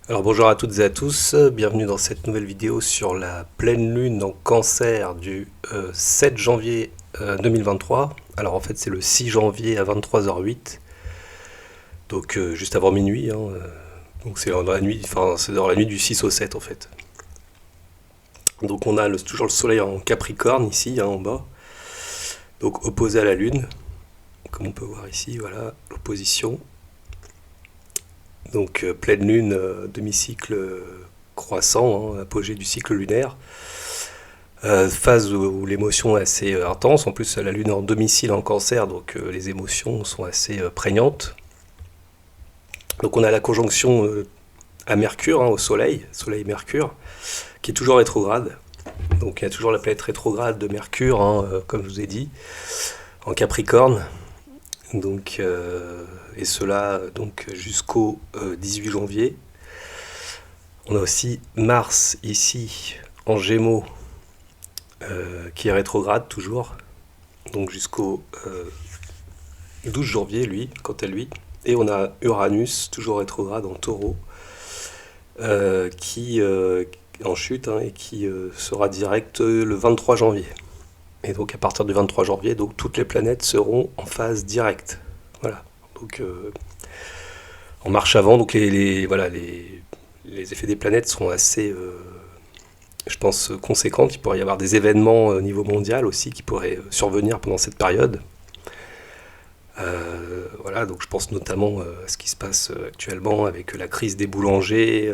Alors bonjour à toutes et à tous, bienvenue dans cette nouvelle vidéo sur la pleine lune en cancer du 7 janvier 2023. Alors en fait c'est le 6 janvier à 23h08, donc juste avant minuit, hein, donc c'est dans la nuit, enfin c'est dans la nuit du 6 au 7 en fait. Donc on a toujours le soleil en Capricorne ici, hein, en bas, donc opposé à la lune, comme on peut voir ici, voilà l'opposition. Donc pleine lune, demi-cycle croissant, hein, apogée du cycle lunaire. Phase où l'émotion est assez intense. En plus, la lune est en domicile en cancer, donc les émotions sont assez prégnantes. Donc on a la conjonction à Mercure, hein, au Soleil, Soleil-Mercure, qui est toujours rétrograde. Donc il y a toujours la planète rétrograde de Mercure, hein, comme je vous ai dit, en Capricorne. Donc, et cela donc jusqu'au 18 janvier. On a aussi Mars ici en Gémeaux qui est rétrograde toujours, donc jusqu'au 12 janvier lui, quant à lui. Et on a Uranus toujours rétrograde en Taureau qui en chute, hein, et qui sera direct le 23 janvier. Et donc à partir du 23 janvier, donc toutes les planètes seront en phase directe. Voilà. Donc en marche avant, donc voilà, les effets des planètes sont assez, je pense, conséquents. Il pourrait y avoir des événements au niveau mondial aussi qui pourraient survenir pendant cette période. Voilà, donc je pense notamment à ce qui se passe actuellement avec la crise des boulangers,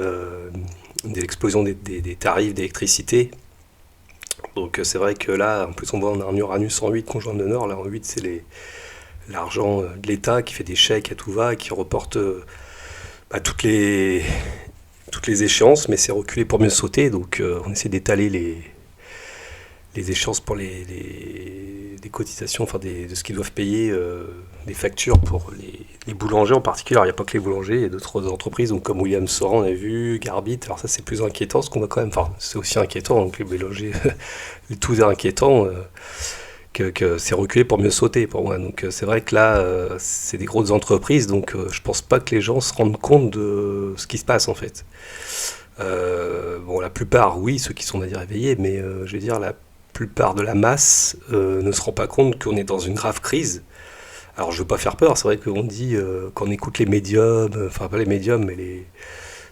des explosions des tarifs d'électricité. Donc c'est vrai que là, en plus on voit on a un Uranus en 8 conjoint de Nord, là en 8 c'est l'argent de l'État qui fait des chèques à tout va et qui reporte toutes les échéances, mais c'est reculé pour mieux sauter, donc on essaie d'étaler les échéances pour des cotisations, enfin de ce qu'ils doivent payer, des factures pour les boulangers en particulier. Alors il n'y a pas que les boulangers, il y a d'autres entreprises, donc comme William Sorin, on a vu, Garbit, alors ça c'est plus inquiétant, ce qu'on va quand même, enfin c'est aussi inquiétant, donc les boulangers, tout est inquiétant, que c'est reculé pour mieux sauter pour moi. Donc c'est vrai que là, c'est des grosses entreprises, donc je pense pas que les gens se rendent compte de ce qui se passe en fait. Bon, la plupart, oui, ceux qui sont on va dire éveillés, mais je veux dire, la plupart de la masse ne se rend pas compte qu'on est dans une grave crise. Alors je veux pas faire peur, c'est vrai qu'on dit, quand on écoute les médiums, enfin pas les médiums, mais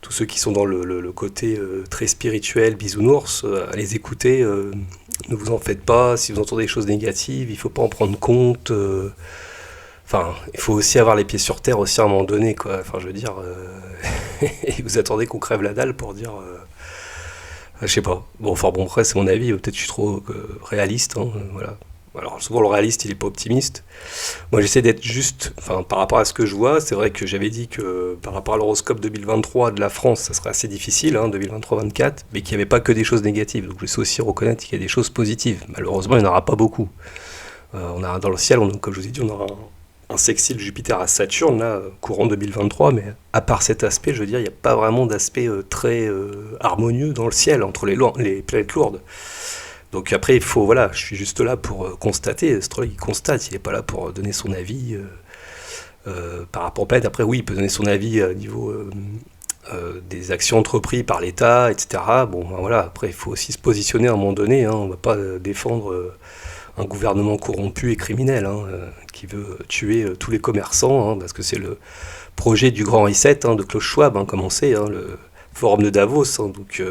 tous ceux qui sont dans le côté très spirituel, bisounours, à les écouter, ne vous en faites pas, si vous entendez des choses négatives, il faut pas en prendre compte. Enfin, il faut aussi avoir les pieds sur terre aussi à un moment donné, quoi. Enfin, je veux dire, et vous attendez qu'on crève la dalle pour dire, je sais pas. Bon, enfin bon, après c'est mon avis, peut-être je suis trop réaliste, hein, voilà. Alors souvent le réaliste il est pas optimiste. Moi j'essaie d'être juste, enfin par rapport à ce que je vois, c'est vrai que j'avais dit que par rapport à l'horoscope 2023 de la France, ça serait assez difficile, hein, 2023-24, mais qu'il n'y avait pas que des choses négatives. Donc je sais aussi reconnaître qu'il y a des choses positives. Malheureusement il n'y en aura pas beaucoup. On a dans le ciel, comme je vous ai dit, on aura un sextile Jupiter à Saturne, là, courant 2023, mais à part cet aspect, je veux dire, il n'y a pas vraiment d'aspect très harmonieux dans le ciel entre les planètes lourdes. Donc après, il faut, voilà, je suis juste là pour constater, l'astrologue il constate, il n'est pas là pour donner son avis par rapport aux planètes. Après, oui, il peut donner son avis au niveau des actions entreprises par l'État, etc. Bon, ben voilà, après, il faut aussi se positionner à un moment donné, hein, on ne va pas défendre un gouvernement corrompu et criminel, hein, qui veut tuer tous les commerçants, hein, parce que c'est le projet du grand reset, hein, de Klaus Schwab, hein, comme on sait, hein, le forum de Davos, hein, donc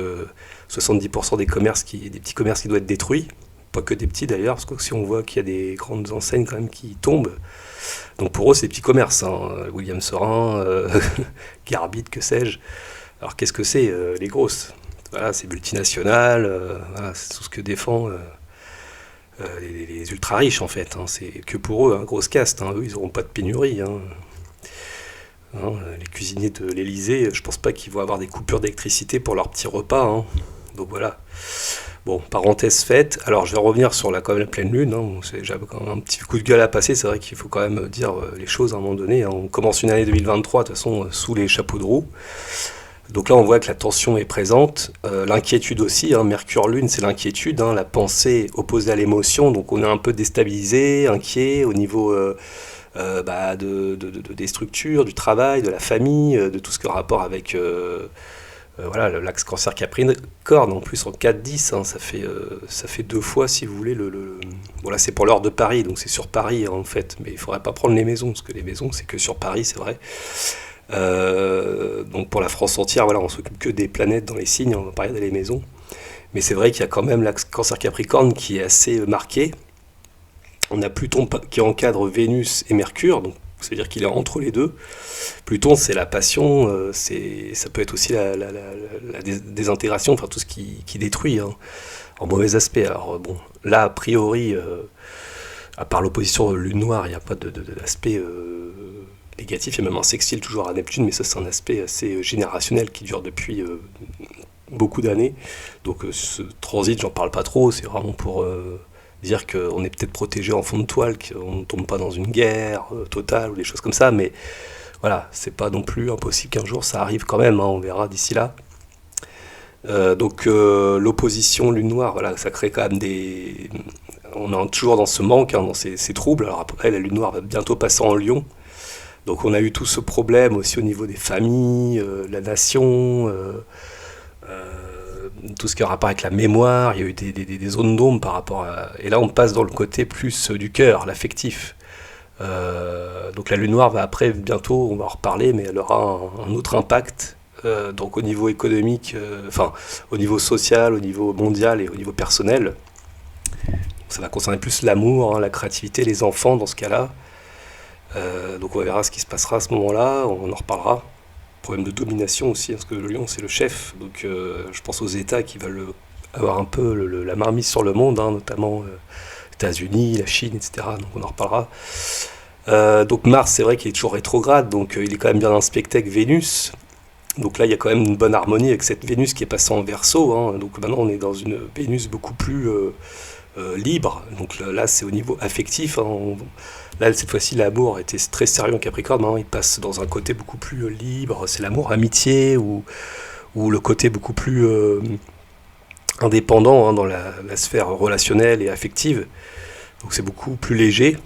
70% des des petits commerces qui doivent être détruits, pas que des petits d'ailleurs, parce que si on voit qu'il y a des grandes enseignes quand même qui tombent, donc pour eux c'est des petits commerces, hein, William Sorin, Garbit, que sais-je. Alors qu'est-ce que c'est, les grosses? Voilà, c'est multinational, voilà, c'est tout ce que défend les ultra riches en fait, hein, c'est que pour eux, hein, grosse caste, hein, eux ils n'auront pas de pénurie, hein. Hein, les cuisiniers de l'Elysée, je pense pas qu'ils vont avoir des coupures d'électricité pour leurs petits repas, hein. Donc voilà. Bon, parenthèse faite. Alors je vais revenir sur quand même, la pleine lune, hein. J'avais quand même un petit coup de gueule à passer. C'est vrai qu'il faut quand même dire les choses à un moment donné, hein. On commence une année 2023 de toute façon sous les chapeaux de roue. Donc là, on voit que la tension est présente, l'inquiétude aussi, hein. Mercure-Lune, c'est l'inquiétude, hein, la pensée opposée à l'émotion. Donc on est un peu déstabilisé, inquiet au niveau des structures, du travail, de la famille, de tout ce qui a rapport avec Voilà, l'axe Cancer Capricorne, en plus en 4-10, hein, ça fait 2 fois si vous voulez. Bon là c'est pour l'heure de Paris, donc c'est sur Paris hein, en fait, mais il faudrait pas prendre les maisons, parce que les maisons c'est que sur Paris, c'est vrai. Donc pour la France entière, voilà, on s'occupe que des planètes dans les signes, on va pas regarder les maisons. Mais c'est vrai qu'il y a quand même l'axe Cancer Capricorne qui est assez marqué. On a Pluton qui encadre Vénus et Mercure, donc c'est-à-dire qu'il est entre les deux. Pluton, c'est la passion, ça peut être aussi la désintégration, enfin tout ce qui détruit, hein, en mauvais aspect. Alors bon, là, a priori, à part l'opposition Lune Noire, il n'y a pas d'aspect négatif. Il y a même un sextile toujours à Neptune, mais ça c'est un aspect assez générationnel qui dure depuis beaucoup d'années. Donc ce transit, j'en parle pas trop, c'est vraiment pour dire qu'on est peut-être protégé en fond de toile, qu'on ne tombe pas dans une guerre totale ou des choses comme ça, mais voilà, c'est pas non plus impossible qu'un jour ça arrive quand même, hein, on verra d'ici là. Donc l'opposition Lune Noire, voilà, ça crée quand même des... On est toujours dans ce manque, hein, dans ces troubles. Alors après, la Lune Noire va bientôt passer en Lion. Donc on a eu tout ce problème aussi au niveau des familles, la nation, tout ce qui a rapport avec la mémoire. Il y a eu des zones d'ombre par rapport à... Et là on passe dans le côté plus du cœur, l'affectif. Donc la Lune Noire va après, bientôt, on va en reparler, mais elle aura un autre impact. Donc au niveau économique, enfin au niveau social, au niveau mondial et au niveau personnel. Ça va concerner plus l'amour, hein, la créativité, les enfants dans ce cas-là. Donc on verra ce qui se passera à ce moment-là, on en reparlera. Problème de domination aussi, parce que le lion c'est le chef, donc je pense aux États qui veulent avoir un peu la mainmise sur le monde, hein, notamment les États-Unis, la Chine, etc. Donc on en reparlera. Donc Mars, c'est vrai qu'il est toujours rétrograde, donc il est quand même bien inspecté avec Vénus. Donc là, il y a quand même une bonne harmonie avec cette Vénus qui est passée en Verseau, hein. Donc maintenant, on est dans une Vénus beaucoup plus libre. Donc là, c'est au niveau affectif, hein. Là, cette fois-ci, l'amour était très sérieux en Capricorne. Maintenant, il passe dans un côté beaucoup plus libre. C'est l'amour amitié ou le côté beaucoup plus indépendant, hein, dans la sphère relationnelle et affective. Donc c'est beaucoup plus léger.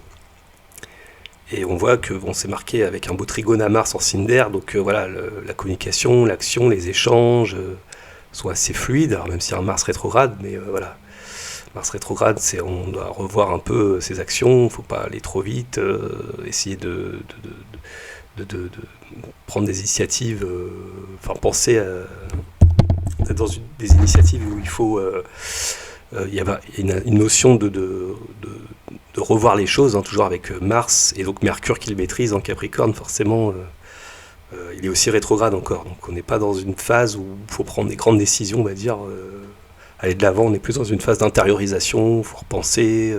Et on voit que bon, c'est marqué avec un beau trigone à Mars en signe d'air, donc voilà, la communication, l'action, les échanges sont assez fluides, alors même s'il y a un Mars rétrograde, mais voilà. Mars rétrograde, on doit revoir un peu ses actions, il ne faut pas aller trop vite, essayer de prendre des initiatives, enfin penser à dans des initiatives où il faut... il y a une notion de revoir les choses, hein, toujours avec Mars et donc Mercure qui le maîtrise en Capricorne, forcément il est aussi rétrograde encore, donc on n'est pas dans une phase où il faut prendre des grandes décisions, on va dire, aller de l'avant. On est plus dans une phase d'intériorisation, il faut repenser,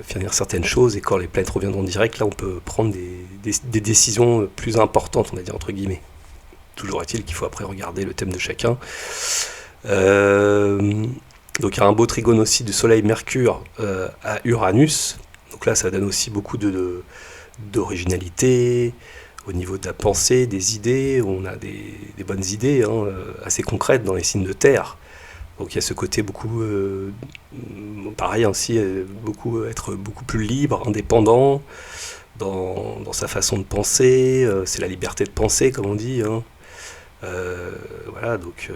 finir certaines choses, et quand les planètes reviendront direct, là on peut prendre des décisions plus importantes, on va dire entre guillemets. Toujours est-il qu'il faut après regarder le thème de chacun. Donc il y a un beau trigone aussi du Soleil-Mercure à Uranus. Donc là, ça donne aussi beaucoup d'originalité au niveau de la pensée, des idées. On a des bonnes idées, hein, assez concrètes dans les signes de terre. Donc il y a ce côté beaucoup, pareil aussi, être beaucoup plus libre, indépendant dans sa façon de penser. C'est la liberté de penser, comme on dit, hein. Voilà, donc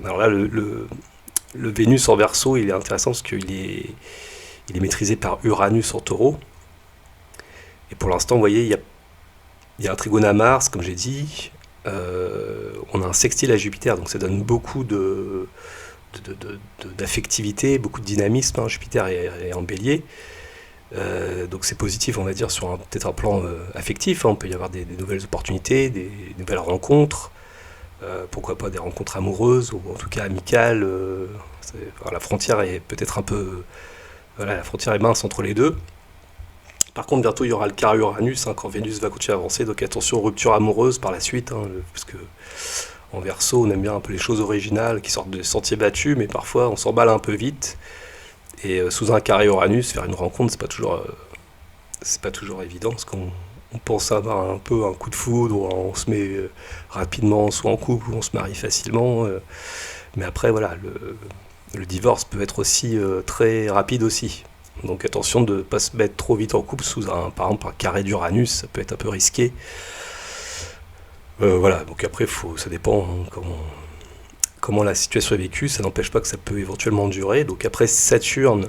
alors là le Vénus en Verseau, il est intéressant parce qu'il est maîtrisé par Uranus en Taureau, et pour l'instant vous voyez il y a un trigone à Mars comme j'ai dit, on a un sextile à Jupiter, donc ça donne beaucoup d'affectivité, beaucoup de dynamisme, hein. Jupiter est en Bélier, donc c'est positif on va dire sur peut-être un plan affectif, hein. On peut y avoir des nouvelles opportunités, des nouvelles rencontres. Pourquoi pas des rencontres amoureuses ou en tout cas amicales. Enfin, la frontière est peut-être un peu... Voilà, la frontière est mince entre les deux. Par contre, bientôt il y aura le carré Uranus, hein, quand Vénus va continuer à avancer, donc attention aux ruptures amoureuses par la suite, hein, parce que en Verseau, on aime bien un peu les choses originales qui sortent des sentiers battus, mais parfois on s'emballe un peu vite. Et sous un carré Uranus, faire une rencontre, c'est pas toujours évident, parce qu'on pense avoir un peu un coup de foudre, ou on se met rapidement soit en couple, ou on se marie facilement. Mais après, voilà, le divorce peut être aussi très rapide aussi. Donc attention de ne pas se mettre trop vite en couple sous par exemple un carré d'Uranus, ça peut être un peu risqué. Voilà, donc après, ça dépend hein, comment la situation est vécue. Ça n'empêche pas que ça peut éventuellement durer. Donc après, Saturne,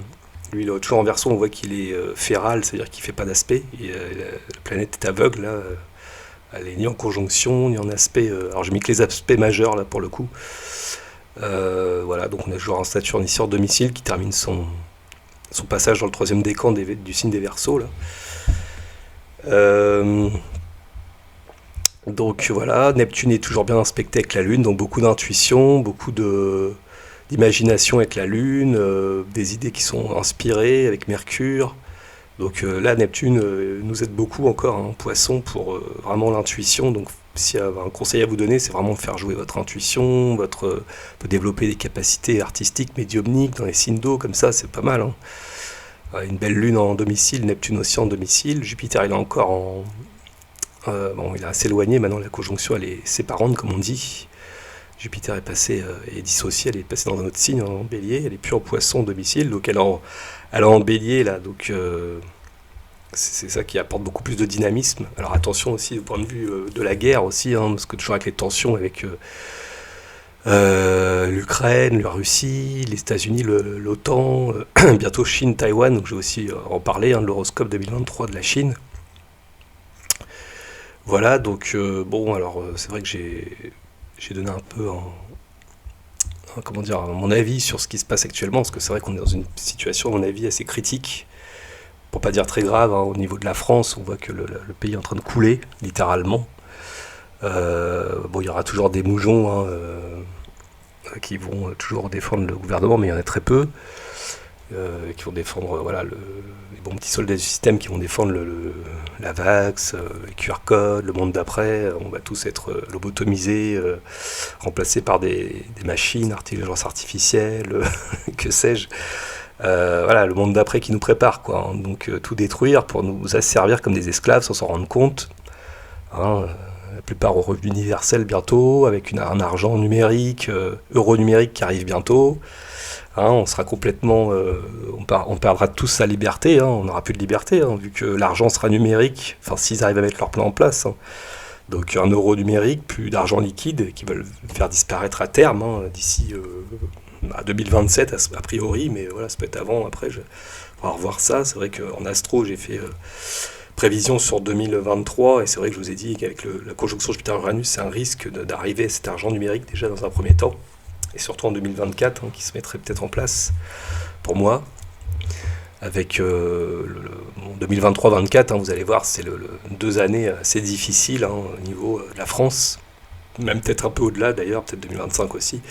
lui, il est toujours en Verseau, on voit qu'il est féral, c'est-à-dire qu'il ne fait pas d'aspect. La planète est aveugle, là. Elle est ni en conjonction, ni en aspect. Alors j'ai mis que les aspects majeurs, là, pour le coup. Voilà, donc on a toujours un Saturne ici hors domicile qui termine son passage dans le troisième décan du signe des Verseaux, là. Euh, donc voilà, Neptune est toujours bien inspecté avec la Lune, donc beaucoup d'intuition, d'imagination avec la Lune, des idées qui sont inspirées avec Mercure. Donc là, Neptune nous aide beaucoup encore en Poisson pour vraiment l'intuition. Donc s'il y a un conseil à vous donner, c'est vraiment de faire jouer votre intuition, de développer des capacités artistiques, médiumniques dans les signes d'eau, comme ça, c'est pas mal, hein. Une belle Lune en domicile, Neptune aussi en domicile. Jupiter, il est encore bon, il est assez éloigné, maintenant la conjonction elle est séparante comme on dit. Jupiter est dissociée, elle est passée dans un autre signe en bélier, elle est plus en poisson domicile, donc elle est en bélier là, donc c'est ça qui apporte beaucoup plus de dynamisme. Alors attention aussi au point de vue de la guerre aussi, hein, parce que toujours avec les tensions avec l'Ukraine, la Russie, les États-Unis, l'OTAN, bientôt Chine, Taïwan, donc je vais aussi en parler, hein, de l'horoscope 2023 de la Chine. Voilà, donc bon, alors c'est vrai que j'ai donné un peu comment dire, mon avis sur ce qui se passe actuellement, parce que c'est vrai qu'on est dans une situation, à mon avis, assez critique, pour pas dire très grave, hein, au niveau de la France, on voit que le pays est en train de couler, littéralement. Bon, il y aura toujours des moujons hein, qui vont toujours défendre le gouvernement, mais il y en a très peu. Qui vont défendre voilà, les bons petits soldats du système qui vont défendre la Vax, les QR codes, le monde d'après. On va tous être lobotomisés, remplacés par des machines, intelligence artificielle, que sais-je. Voilà, le monde d'après qui nous prépare, quoi. Donc tout détruire pour nous asservir comme des esclaves sans s'en rendre compte. Hein, la plupart au revenu universel bientôt, avec un argent numérique, euro numérique qui arrive bientôt. Hein, on sera complètement, on perdra tous sa liberté, hein, on n'aura plus de liberté, hein, vu que l'argent sera numérique, enfin s'ils arrivent à mettre leur plan en place. Hein. Donc un euro numérique, plus d'argent liquide, qui veulent faire disparaître à terme, hein, d'ici à 2027 a priori, mais voilà, ça peut être avant, après, on va revoir ça. C'est vrai qu'en astro, j'ai fait prévision sur 2023, et c'est vrai que je vous ai dit qu'avec la conjonction Jupiter-Uranus, c'est un risque d'arriver à cet argent numérique déjà dans un premier temps. Et surtout en 2024, hein, qui se mettrait peut-être en place pour moi. Avec 2023-24, hein, vous allez voir, c'est 2 années assez difficiles hein, au niveau de la France. Même peut-être un peu au-delà d'ailleurs, peut-être 2025 aussi.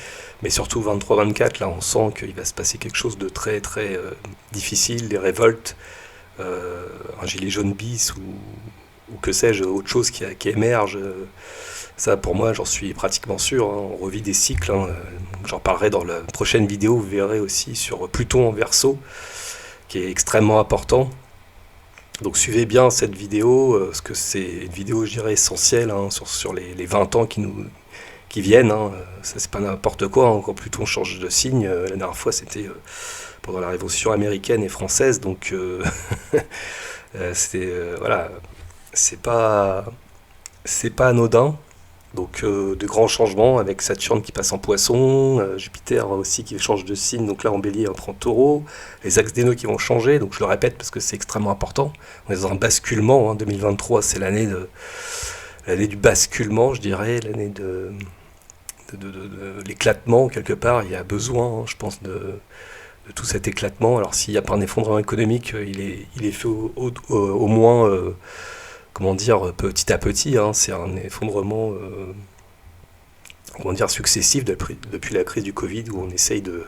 Mais surtout 23-24, là on sent qu'il va se passer quelque chose de très très difficile, des révoltes, un gilet jaune bis ou que sais-je, autre chose qui émerge. Ça, pour moi, j'en suis pratiquement sûr. Hein. On revit des cycles. Hein. J'en parlerai dans la prochaine vidéo. Vous verrez aussi sur Pluton en Verseau, qui est extrêmement important. Donc suivez bien cette vidéo, parce que c'est une vidéo, je dirais, essentielle hein, sur les 20 ans qui viennent. Hein. Ça, c'est pas n'importe quoi. Hein. Quand Pluton change de signe, la dernière fois, c'était pendant la Révolution américaine et française. Donc, voilà, c'est pas anodin. Donc de grands changements avec Saturne qui passe en Poisson, Jupiter aussi qui change de signe, donc là en Bélier entre en Taureau, les axes des nœuds qui vont changer, donc je le répète parce que c'est extrêmement important. On est dans un basculement, hein, 2023 c'est l'année du basculement, je dirais, l'année de l'éclatement quelque part. Il y a besoin, hein, je pense, de tout cet éclatement. Alors s'il n'y a pas un effondrement économique, il est fait au moins comment dire, petit à petit, hein, c'est un effondrement comment dire, successif depuis la crise du Covid où on essaye de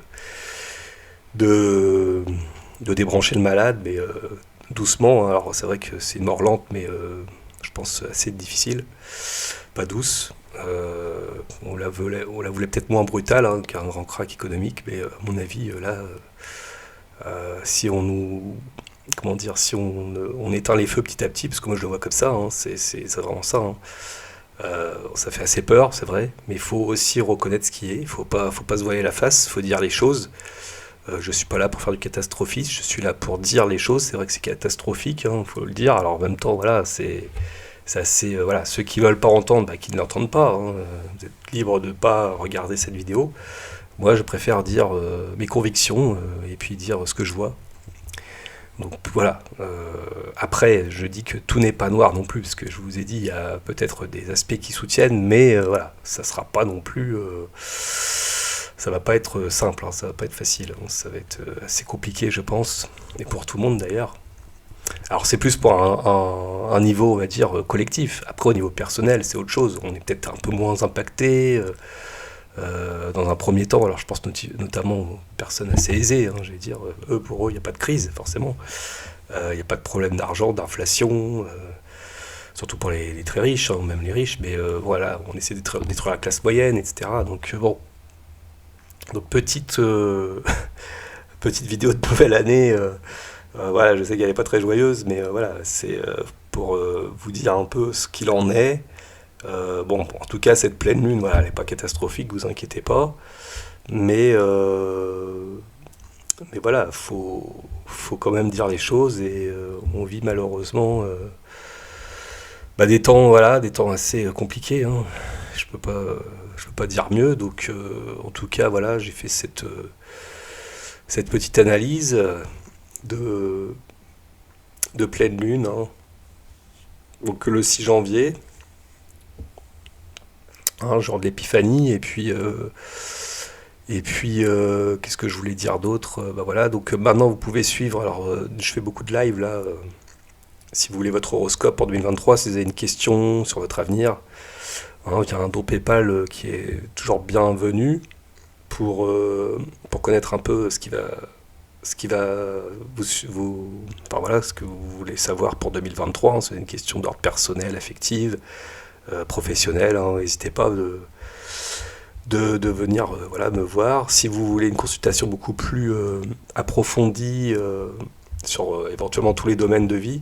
débrancher le malade, mais doucement. Hein. Alors c'est vrai que c'est une mort lente, mais je pense assez difficile, pas douce. On la voulait peut-être moins brutale hein, qu'un grand crack économique, mais à mon avis, là, si on nous... Comment dire, si on éteint les feux petit à petit, parce que moi je le vois comme ça, hein, c'est vraiment ça. Hein. Ça fait assez peur, c'est vrai, mais il faut aussi reconnaître ce qui est. Il faut pas se voiler la face, il faut dire les choses. Je suis pas là pour faire du catastrophisme, je suis là pour dire les choses. C'est vrai que c'est catastrophique, hein, faut le dire. Alors en même temps, voilà, c'est c'est assez, voilà, ceux qui veulent pas entendre, bah, qui ne l'entendent pas, hein. Vous êtes libre de pas regarder cette vidéo. Moi, je préfère dire mes convictions et puis dire ce que je vois. Donc voilà. Après, je dis que tout n'est pas noir non plus, parce que je vous ai dit, il y a peut-être des aspects qui soutiennent, mais voilà, ça sera pas non plus. Ça va pas être simple, hein, ça va pas être facile, hein, ça va être assez compliqué, je pense, et pour tout le monde d'ailleurs. Alors c'est plus pour un niveau, on va dire, collectif. Après, au niveau personnel, c'est autre chose. On est peut-être un peu moins impacté. Dans un premier temps, alors je pense notamment aux personnes assez aisées, hein, je vais dire, pour eux, il n'y a pas de crise, forcément. Il n'y a pas de problème d'argent, d'inflation, surtout pour les très riches, hein, même les riches, mais voilà, on essaie de détruire la classe moyenne, etc. Donc bon, donc petite vidéo de nouvelle année, voilà, je sais qu'elle n'est pas très joyeuse, mais voilà, c'est pour vous dire un peu ce qu'il en est. Bon, en tout cas, cette pleine lune, voilà, elle n'est pas catastrophique, vous inquiétez pas. Mais, mais voilà, faut quand même dire les choses et on vit malheureusement bah, des temps, voilà, des temps assez compliqués, hein. Je peux pas dire mieux. Donc, en tout cas, voilà, j'ai fait cette petite analyse de, de pleine lune, hein. Donc le 6 janvier, hein, genre de l'épiphanie, et puis qu'est-ce que je voulais dire d'autre? Bah voilà, donc maintenant vous pouvez suivre, alors je fais beaucoup de live là, si vous voulez votre horoscope pour 2023, si vous avez une question sur votre avenir, hein, il y a un don PayPal qui est toujours bienvenu pour connaître un peu ce qui va enfin voilà, ce que vous voulez savoir pour 2023, hein, c'est une question d'ordre personnel, affective, professionnel, hein, n'hésitez pas de venir voilà, me voir. Si vous voulez une consultation beaucoup plus approfondie sur éventuellement tous les domaines de vie,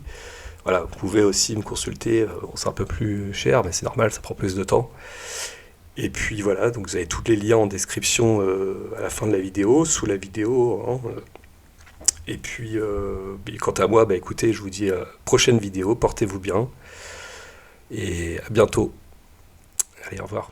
voilà, vous pouvez aussi me consulter. Bon, c'est un peu plus cher, mais c'est normal, ça prend plus de temps. Et puis voilà, donc vous avez tous les liens en description à la fin de la vidéo, sous la vidéo, hein. Et puis, quant à moi, bah, écoutez, je vous dis à la prochaine vidéo, portez-vous bien, et à bientôt. Allez, au revoir.